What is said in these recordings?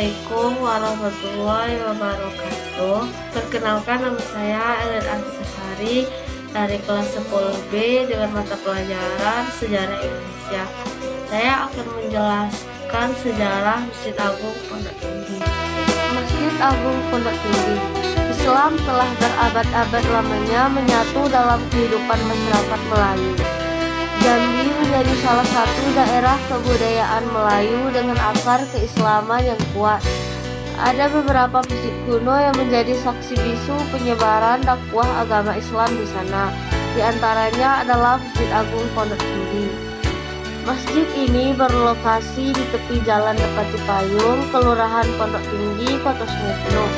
Assalamualaikum warahmatullahi wabarakatuh. Perkenalkan, nama saya Ellen Artikasari dari kelas 10B dengan mata pelajaran Sejarah Indonesia. Saya akan menjelaskan sejarah Masjid Agung Pondok Tinggi. Masjid Agung Pondok Tinggi. Islam telah berabad-abad lamanya menyatu dalam kehidupan masyarakat Melayu. Jambi menjadi salah satu daerah kebudayaan Melayu dengan akar keislaman yang kuat. Ada beberapa masjid kuno yang menjadi saksi bisu penyebaran dakwah agama Islam di sana. Di antaranya adalah Masjid Agung Pondok Tinggi. Masjid ini berlokasi di tepi Jalan Depati Payung, Kelurahan Pondok Tinggi, Kota Sungai Penuh.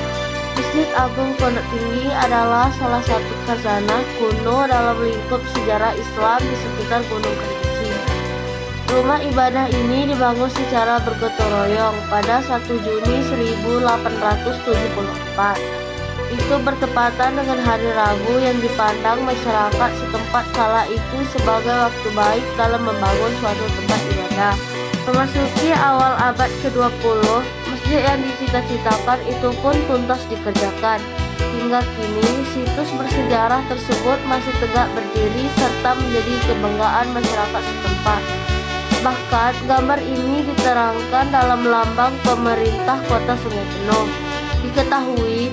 Masjid Agung Pondok Tinggi adalah salah satu khazanah kuno dalam lingkup sejarah Islam di sekitar Gunung Kerinci. Rumah ibadah ini dibangun secara bergotong royong pada 1 Juni 1874. Itu bertepatan dengan hari Rabu yang dipandang masyarakat setempat kala itu sebagai waktu baik dalam membangun suatu tempat ibadah. Memasuki awal abad ke-20, masjid yang dicita-citakan itu pun tuntas dikerjakan. Hingga kini, situs bersejarah tersebut masih tegak berdiri serta menjadi kebanggaan masyarakat setempat. Bahkan, gambar ini diterangkan dalam lambang pemerintah Kota Sungai Penuh. Diketahui,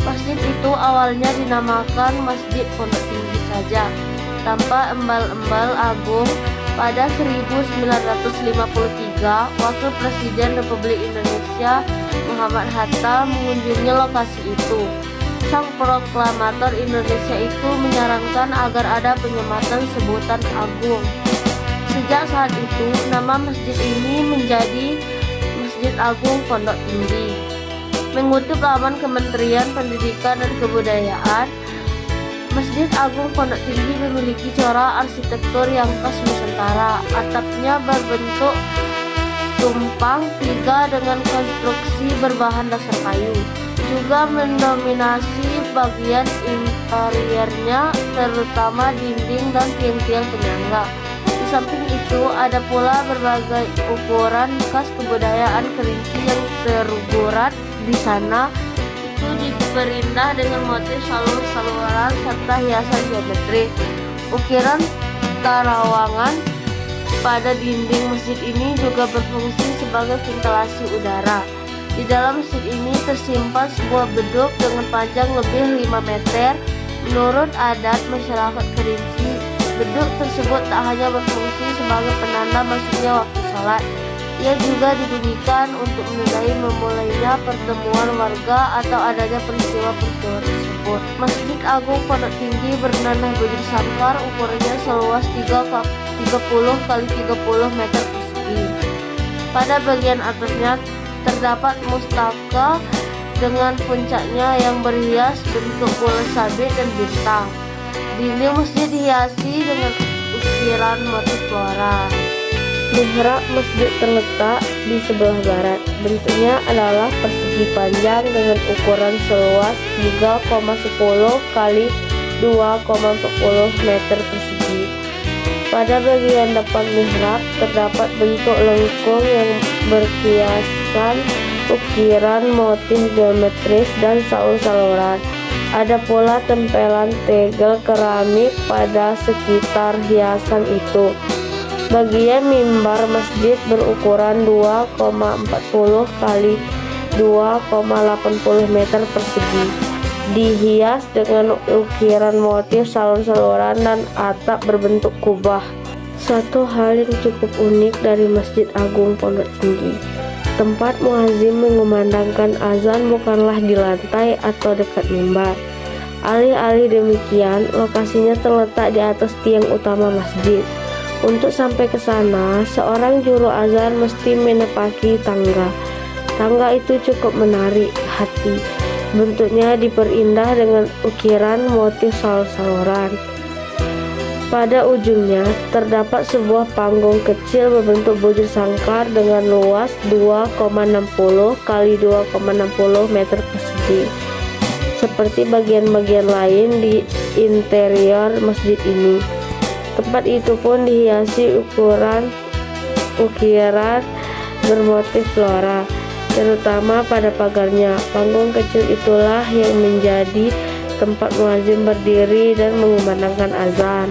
masjid itu awalnya dinamakan Masjid Pondok Tinggi saja, tanpa embal-embal agung. Pada 1953, Wakil Presiden Republik Indonesia Muhammad Hatta mengunjungi lokasi itu. Sang proklamator Indonesia itu menyarankan agar ada penyematan sebutan Agung. Sejak saat itu, nama masjid ini menjadi Masjid Agung Pondok Tinggi. Mengutip laman Kementerian Pendidikan dan Kebudayaan, Masjid Agung Pondok Tinggi memiliki corak arsitektur yang khas Nusantara. Atapnya berbentuk tumpang tiga dengan konstruksi berbahan dasar kayu. Juga mendominasi bagian interiornya, terutama dinding dan tiang-tiang penyangga. Di samping itu, ada pula berbagai ukuran khas kebudayaan Kerinci yang tergurat di sana. Itu diperindah dengan motif salur-saluran serta hiasan geometri. Ukiran terawangan pada dinding masjid ini juga berfungsi sebagai ventilasi udara. Di dalam masjid ini tersimpan sebuah beduk dengan panjang lebih 5 meter. Menurut adat masyarakat Kerinci, beduk tersebut tak hanya berfungsi sebagai penanda masuknya waktu sholat, ia juga dibunyikan untuk menandai memulainya pertemuan warga atau adanya peristiwa-peristiwa tersebut. Masjid Agung Pondok Tinggi bernanah bujur sangkar, ukurannya seluas 30 x 30 meter persegi. Pada bagian atasnya terdapat mustaka dengan puncaknya yang berhias bentuk bola sabit dan bintang. Dinding masjid dihiasi dengan ukiran motif flora. Mihrab masjid terletak di sebelah barat. Bentuknya adalah persegi panjang dengan ukuran seluas 3,10 x 2,40 meter persegi. Pada bagian depan mihrab terdapat bentuk lengkung yang berkiaskan ukiran motif geometris dan salur-saluran. Ada pula tempelan tegel keramik pada sekitar hiasan itu. Bagian mimbar masjid berukuran 2,40 x 2,80 meter persegi, dihias dengan ukiran motif salur-saluran dan atap berbentuk kubah. Suatu hal yang cukup unik dari Masjid Agung Pondok Tinggi, tempat muazin mengumandangkan azan bukanlah di lantai atau dekat mimbar. Alih-alih demikian, lokasinya terletak di atas tiang utama masjid. Untuk sampai ke sana, seorang juru azan mesti menepaki tangga. Tangga itu cukup menarik hati. Bentuknya diperindah dengan ukiran motif salur-saluran. Pada ujungnya terdapat sebuah panggung kecil berbentuk bujur sangkar dengan luas 2,60 x 2,60 meter persegi. Seperti bagian-bagian lain di interior masjid ini, tempat itu pun dihiasi ukiran bermotif flora. terutama pada pagarnya. Panggung kecil itulah yang menjadi tempat muazin berdiri dan mengumandangkan azan.